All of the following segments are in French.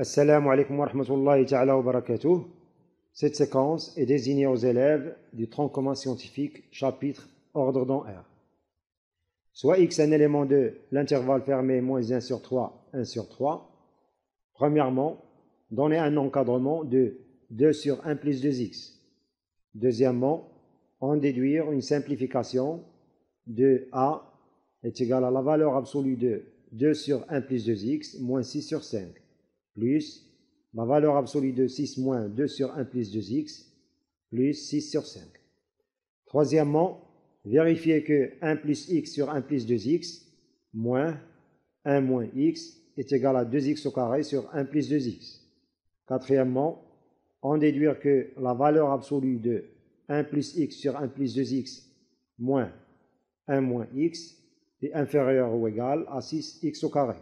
Assalamu alaikum wa rahmatullahi ta'ala wa barakatuh. Cette séquence est désignée aux élèves du tronc commun scientifique, chapitre ordre dans R. Soit x un élément de l'intervalle fermé moins 1 sur 3, 1 sur 3. Premièrement, donner un encadrement de 2 sur 1 plus 2x. Deuxièmement, en déduire une simplification de a est égal à la valeur absolue de 2 sur 1 plus 2x moins 6 sur 5, plus la valeur absolue de 6 moins 2 sur 1 plus 2x, plus 6 sur 5. Troisièmement, vérifier que 1 plus x sur 1 plus 2x, moins 1 moins x, est égal à 2x au carré sur 1 plus 2x. Quatrièmement, en déduire que la valeur absolue de 1 plus x sur 1 plus 2x, moins 1 moins x, est inférieure ou égale à 6x au carré.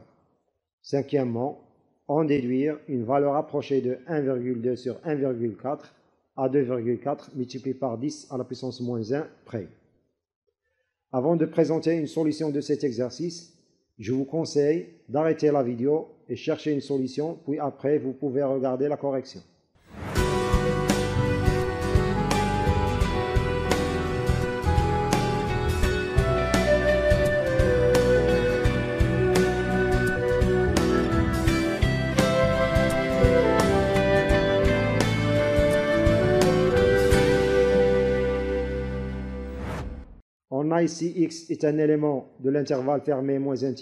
Cinquièmement, en déduire une valeur approchée de 1,2 sur 1,4 à 2,4 multiplié par 10 à la puissance moins 1 près. Avant de présenter une solution de cet exercice, je vous conseille d'arrêter la vidéo et chercher une solution, puis après vous pouvez regarder la correction. On a ici x est un élément de l'intervalle fermé moins 1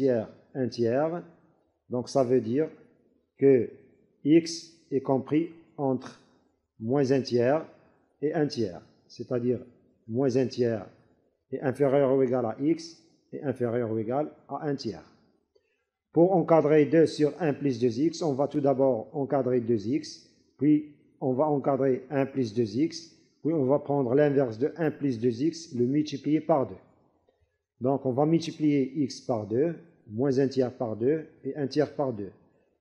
tiers. Donc ça veut dire que x est compris entre moins 1 tiers et 1 tiers. C'est-à-dire moins 1 tiers est inférieur ou égal à x et inférieur ou égal à 1 tiers. Pour encadrer 2 sur 1 plus 2x, on va tout d'abord encadrer 2x, puis on va encadrer 1 plus 2x, puis on va prendre l'inverse de 1 plus 2x, le multiplier par 2. Donc on va multiplier x par 2, moins 1 tiers par 2 et 1 tiers par 2.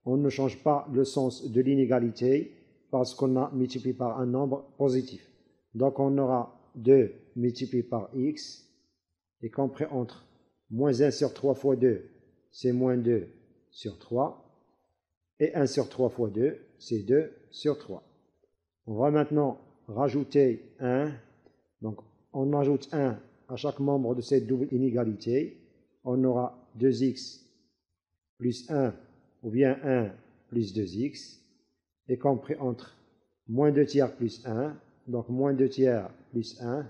On ne change pas le sens de l'inégalité parce qu'on a multiplié par un nombre positif. Donc on aura 2 multiplié par x et compris entre moins 1 sur 3 fois 2, c'est moins 2 sur 3. Et 1 sur 3 fois 2, c'est 2 sur 3. On va maintenant rajouter 1. Donc on ajoute 1 à chaque membre de cette double inégalité. On aura 2x plus 1 ou bien 1 plus 2x est compris entre moins 2 tiers plus 1, donc moins 2 tiers plus 1,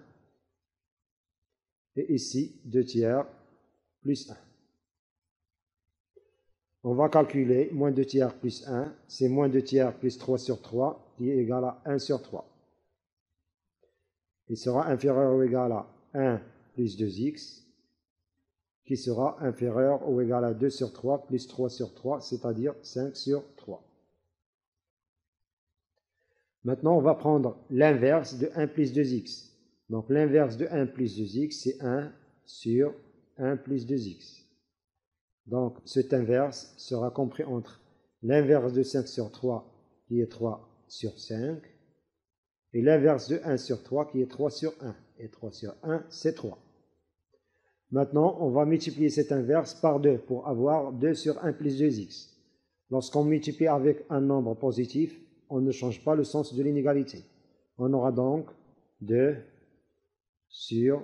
et ici 2 tiers plus 1. On va calculer moins 2 tiers plus 1, c'est moins 2 tiers plus 3 sur 3 qui est égal à 1 sur 3. Il sera inférieur ou égal à 1 plus 2x, qui sera inférieur ou égal à 2 sur 3 plus 3 sur 3, c'est-à-dire 5 sur 3. Maintenant, on va prendre l'inverse de 1 plus 2x. Donc, l'inverse de 1 plus 2x, c'est 1 sur 1 plus 2x. Donc, cet inverse sera compris entre l'inverse de 5 sur 3, qui est 3 sur 5, et l'inverse de 1 sur 3, qui est 3 sur 1. Et 3 sur 1, c'est 3. Maintenant, on va multiplier cet inverse par 2 pour avoir 2 sur 1 plus 2x. Lorsqu'on multiplie avec un nombre positif, on ne change pas le sens de l'inégalité. On aura donc 2 sur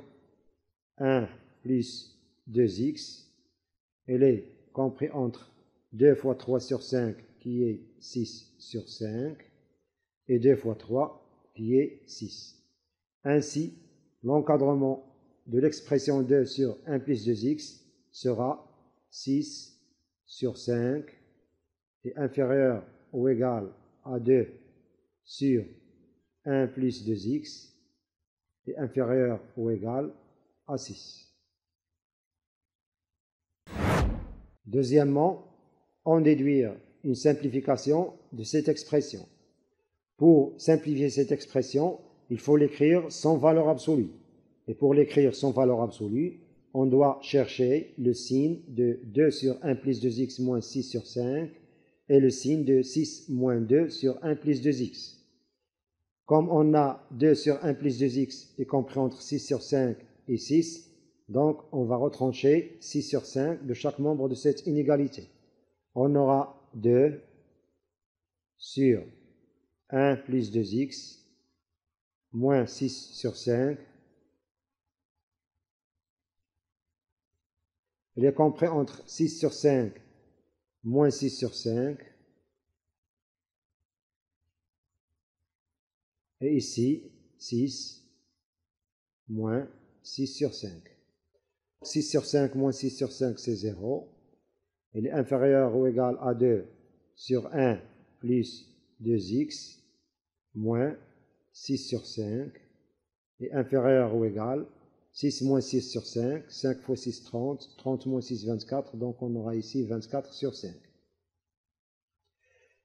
1 plus 2x. Elle est compris entre 2 fois 3 sur 5, qui est 6 sur 5, et 2 fois 3, qui est 6. Ainsi, l'encadrement de l'expression 2 sur 1 plus 2x sera 6 sur 5 est inférieur ou égal à 2 sur 1 plus 2x est inférieur ou égal à 6. Deuxièmement, en déduire une simplification de cette expression. Pour simplifier cette expression, il faut l'écrire sans valeur absolue. Et pour l'écrire sans valeur absolue, on doit chercher le signe de 2 sur 1 plus 2x moins 6 sur 5 et le signe de 6 moins 2 sur 1 plus 2x. Comme on a 2 sur 1 plus 2x est compris entre 6 sur 5 et 6, donc on va retrancher 6 sur 5 de chaque membre de cette inégalité. On aura 2 sur 1 plus 2x moins 6 sur 5. Il est compris entre 6 sur 5 moins 6 sur 5. Et ici, 6 moins 6 sur 5. 6 sur 5 moins 6 sur 5, c'est 0. Il est inférieur ou égal à 2 sur 1 plus 2x moins 6 sur 5 est inférieur ou égal 6 moins 6 sur 5, 5 fois 6, 30, 30 moins 6, 24, donc on aura ici 24 sur 5.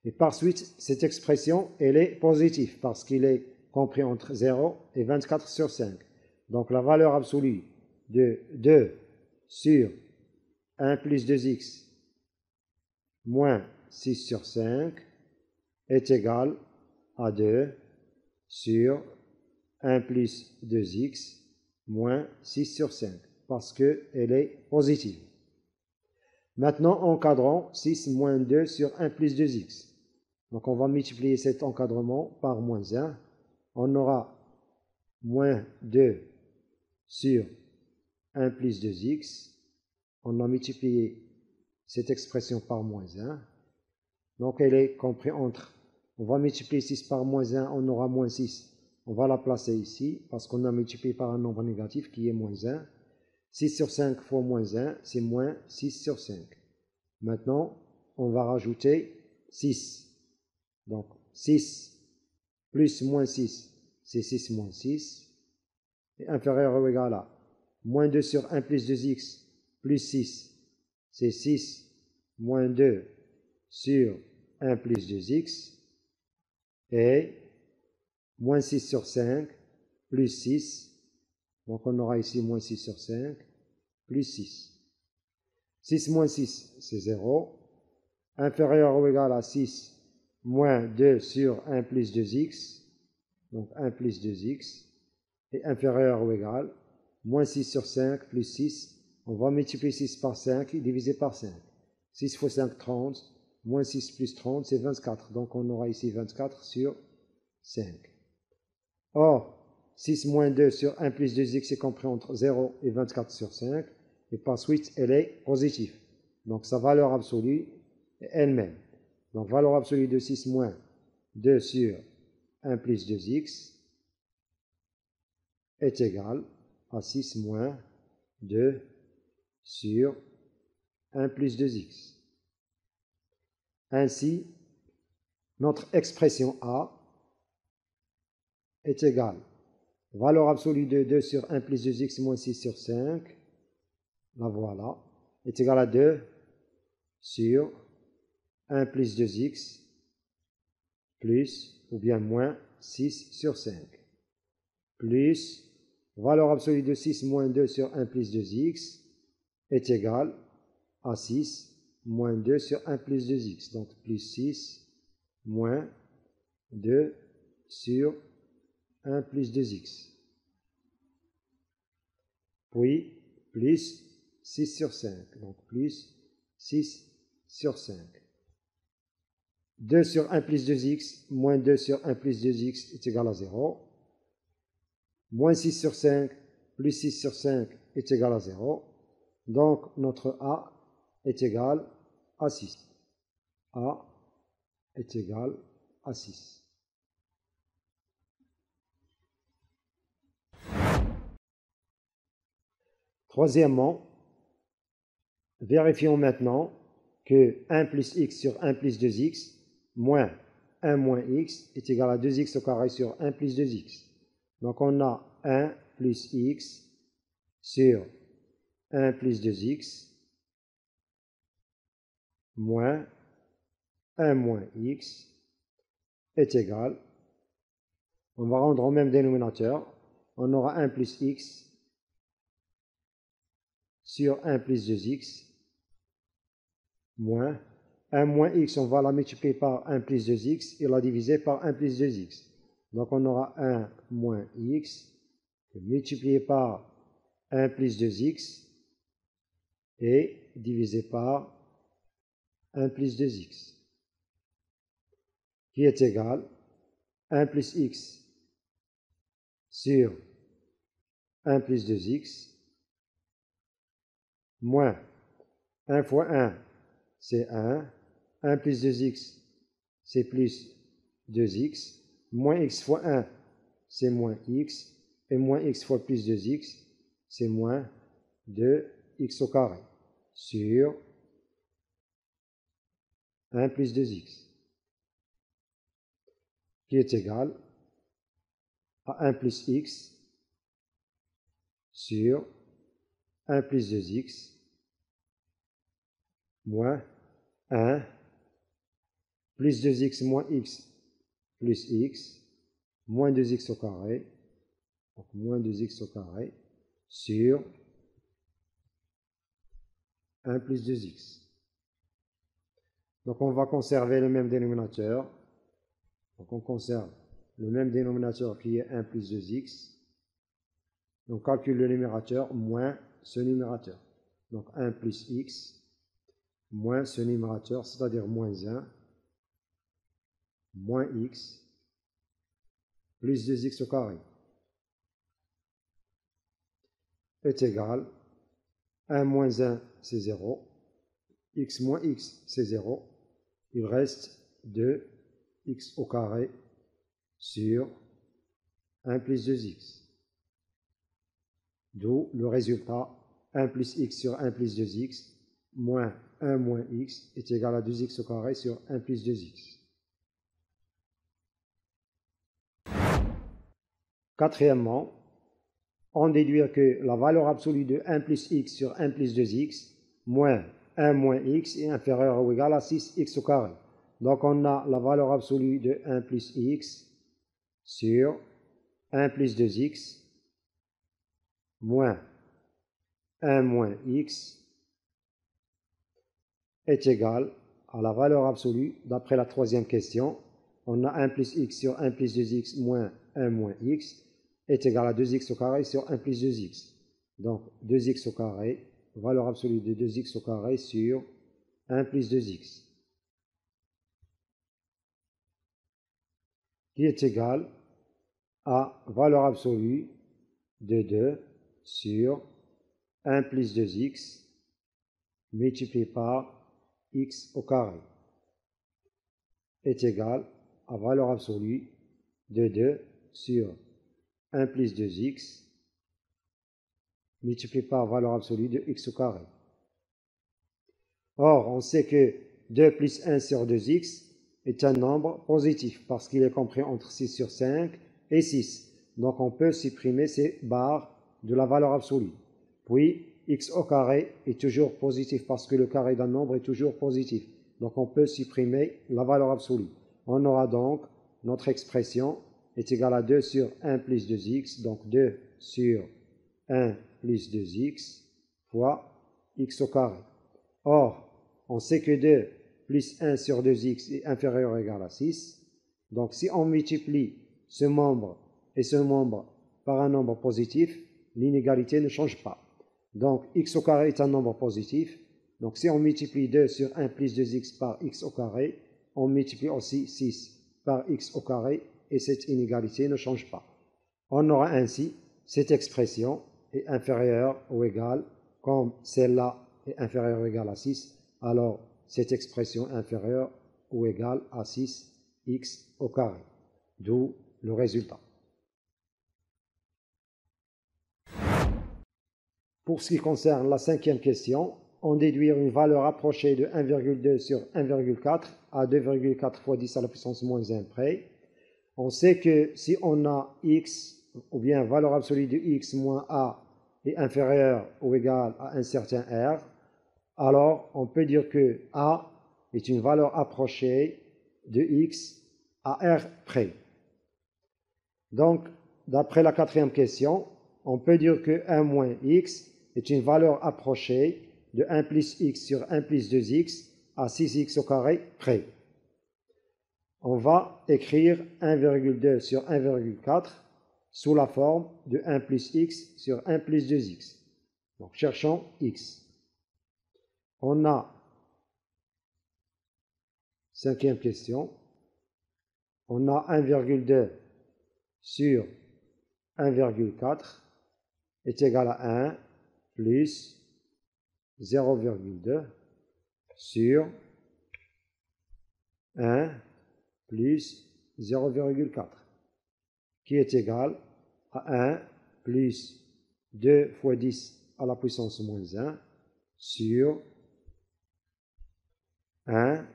Et par suite, cette expression, elle est positive parce qu'il est compris entre 0 et 24 sur 5. Donc la valeur absolue de 2 sur 1 plus 2x moins 6 sur 5 est égale à 2 sur 1 plus 2x moins 6 sur 5, parce qu'elle est positive. Maintenant, encadrant 6 moins 2 sur 1 plus 2x. Donc on va multiplier cet encadrement par moins 1. On aura moins 2 sur 1 plus 2x. On a multiplié cette expression par moins 1. Donc elle est comprise entre, on va multiplier 6 par moins 1, on aura moins 6. On va la placer ici, parce qu'on a multiplié par un nombre négatif qui est moins 1. 6 sur 5 fois moins 1, c'est moins 6 sur 5. Maintenant, on va rajouter 6. Donc 6 plus moins 6, c'est 6 moins 6. Et inférieur ou égal à moins 2 sur 1 plus 2x plus 6, c'est 6 moins 2 sur 1 plus 2x. Et moins 6 sur 5 plus 6. Donc on aura ici moins 6 sur 5 plus 6. 6 moins 6, c'est 0. Inférieur ou égal à 6 moins 2 sur 1 plus 2x. Donc 1 plus 2x. Et inférieur ou égal moins 6 sur 5 plus 6. On va multiplier 6 par 5 et diviser par 5. 6 fois 5, 30. Moins 6 plus 30, c'est 24. Donc on aura ici 24 sur 5. Or, 6 moins 2 sur 1 plus 2x est compris entre 0 et 24 sur 5. Et par suite, elle est positive. Donc sa valeur absolue est elle-même. Donc valeur absolue de 6 moins 2 sur 1 plus 2x est égale à 6 moins 2 sur 1 plus 2x. Ainsi, notre expression A est égale valeur absolue de 2 sur 1 plus 2x moins 6 sur 5, la voilà, est égale à 2 sur 1 plus 2x plus ou bien moins 6 sur 5, plus valeur absolue de 6 moins 2 sur 1 plus 2x est égale à 6 moins 2 sur 1 plus 2x, donc plus 6 moins 2 sur 1 plus 2x, puis plus 6 sur 5, donc plus 6 sur 5. 2 sur 1 plus 2x moins 2 sur 1 plus 2x est égal à 0. Moins 6 sur 5 plus 6 sur 5 est égal à 0. Donc notre A est égal à 6. A est égal à 6. Troisièmement, vérifions maintenant que 1 plus x sur 1 plus 2x moins 1 moins x est égal à 2x au carré sur 1 plus 2x. Donc on a 1 plus x sur 1 plus 2x moins 1 moins x est égal, on va rendre au même dénominateur, on aura 1 plus x sur 1 plus 2x moins 1 moins x, on va la multiplier par 1 plus 2x et la diviser par 1 plus 2x. Donc on aura 1 moins x multiplié par 1 plus 2x et divisé par 1 plus 2x, qui est égal à 1 plus x sur 1 plus 2x moins 1 fois 1, c'est 1. 1 plus 2x, c'est plus 2x. Moins x fois 1, c'est moins x. Et moins x fois plus 2x, c'est moins 2x au carré sur 1 plus 2x, qui est égal à 1 plus x sur 1 plus 2x moins 1 plus 2x moins x plus x moins 2x au carré, donc moins 2x au carré sur 1 plus 2x. Donc on va conserver le même dénominateur. Donc on conserve le même dénominateur qui est 1 plus 2x. Donc calcule le numérateur moins ce numérateur. Donc 1 plus x moins ce numérateur, c'est-à-dire moins 1, moins x, plus 2x au carré, est égal à 1 moins 1, c'est 0, x moins x, c'est 0, il reste 2x au carré sur 1 plus 2x. D'où le résultat 1 plus x sur 1 plus 2x moins 1 moins x est égal à 2x au carré sur 1 plus 2x. Quatrièmement, on déduit que la valeur absolue de 1 plus x sur 1 plus 2x moins 1 moins x est inférieure ou égale à 6x au carré. Donc on a la valeur absolue de 1 plus x sur 1 plus 2x moins 1 moins x est égal à la valeur absolue, d'après la troisième question, on a 1 plus x sur 1 plus 2x moins 1 moins x est égal à 2x au carré sur 1 plus 2x. Donc 2x au carré, valeur absolue de 2x au carré sur 1 plus 2x, qui est égal à valeur absolue de 2 sur 1 plus 2x multiplié par x au carré est égal à valeur absolue de 2 sur 1 plus 2x multiplié par valeur absolue de x au carré. Or, on sait que 2 plus 1 sur 2x est un nombre positif parce qu'il est compris entre 6 sur 5 et 6. Donc, on peut supprimer ces barres de la valeur absolue. Puis, x au carré est toujours positif parce que le carré d'un nombre est toujours positif. Donc, on peut supprimer la valeur absolue. On aura donc notre expression est égale à 2 sur 1 plus 2x, donc 2 sur 1 plus 2x fois x au carré. Or, on sait que 2 plus 1 sur 2x est inférieur ou égal à 6. Donc, si on multiplie ce membre et ce membre par un nombre positif, l'inégalité ne change pas. Donc, x au carré est un nombre positif. Donc, si on multiplie 2 sur 1 plus 2x par x au carré, on multiplie aussi 6 par x au carré et cette inégalité ne change pas. On aura ainsi cette expression est inférieure ou égale, comme celle-là est inférieure ou égale à 6, alors cette expression est inférieure ou égale à 6x au carré. D'où le résultat. Pour ce qui concerne la cinquième question, on déduit une valeur approchée de 1,2 sur 1,4 à 2,4 fois 10 à la puissance moins 1 près. On sait que si on a x, ou bien valeur absolue de x moins a est inférieure ou égale à un certain r, alors on peut dire que a est une valeur approchée de x à r près. Donc, d'après la quatrième question, on peut dire que 1 moins x est une valeur approchée de 1 plus x sur 1 plus 2x à 6x au carré près. On va écrire 1,2 sur 1,4 sous la forme de 1 plus x sur 1 plus 2x. Donc, cherchons x. On a, cinquième question, on a 1,2 sur 1,4 est égal à 1 plus 0,2 sur 1 plus 0,4 qui est égal à 1 plus 2 fois 10 à la puissance moins 1 sur 1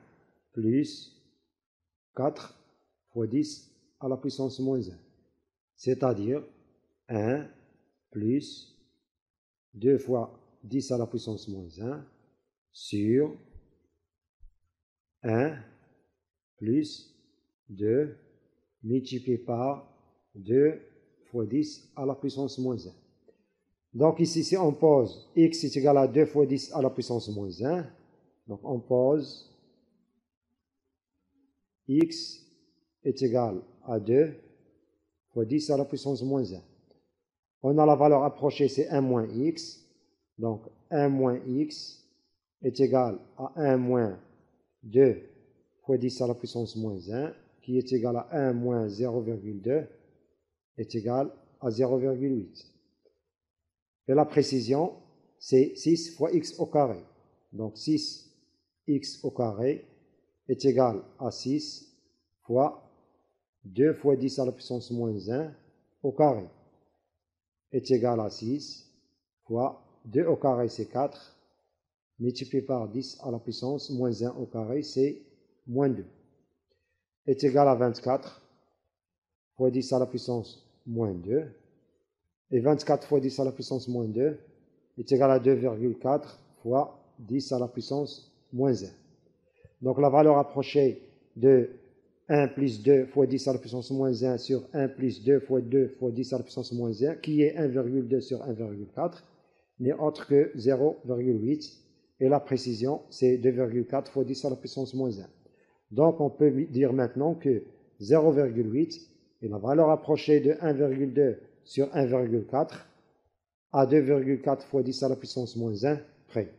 plus 4 fois 10 à la puissance moins 1, c'est-à-dire 1 plus 2 fois 10 à la puissance moins 1 sur 1 plus 2 multiplié par 2 fois 10 à la puissance moins 1. Donc ici, si on pose x est égal à 2 fois 10 à la puissance moins 1, donc on pose x est égal à 2 fois 10 à la puissance moins 1. On a la valeur approchée, c'est 1 moins x. Donc 1 moins x est égal à 1 moins 2 fois 10 à la puissance moins 1, qui est égal à 1 moins 0,2 est égal à 0,8. Et la précision, c'est 6 fois x au carré. Donc 6x au carré est égal à 6 fois 2 fois 10 à la puissance moins 1 au carré est égal à 6 fois 2 au carré, c'est 4, multiplié par 10 à la puissance moins 1 au carré, c'est moins 2, est égal à 24 fois 10 à la puissance moins 2, et 24 fois 10 à la puissance moins 2 est égal à 2,4 fois 10 à la puissance moins 1. Donc la valeur approchée de 1 plus 2 fois 10 à la puissance moins 1 sur 1 plus 2 fois 2 fois 10 à la puissance moins 1, qui est 1,2 sur 1,4, n'est autre que 0,8. Et la précision, c'est 2,4 fois 10 à la puissance moins 1. Donc on peut dire maintenant que 0,8 est la valeur approchée de 1,2 sur 1,4 à 2,4 fois 10 à la puissance moins 1 près.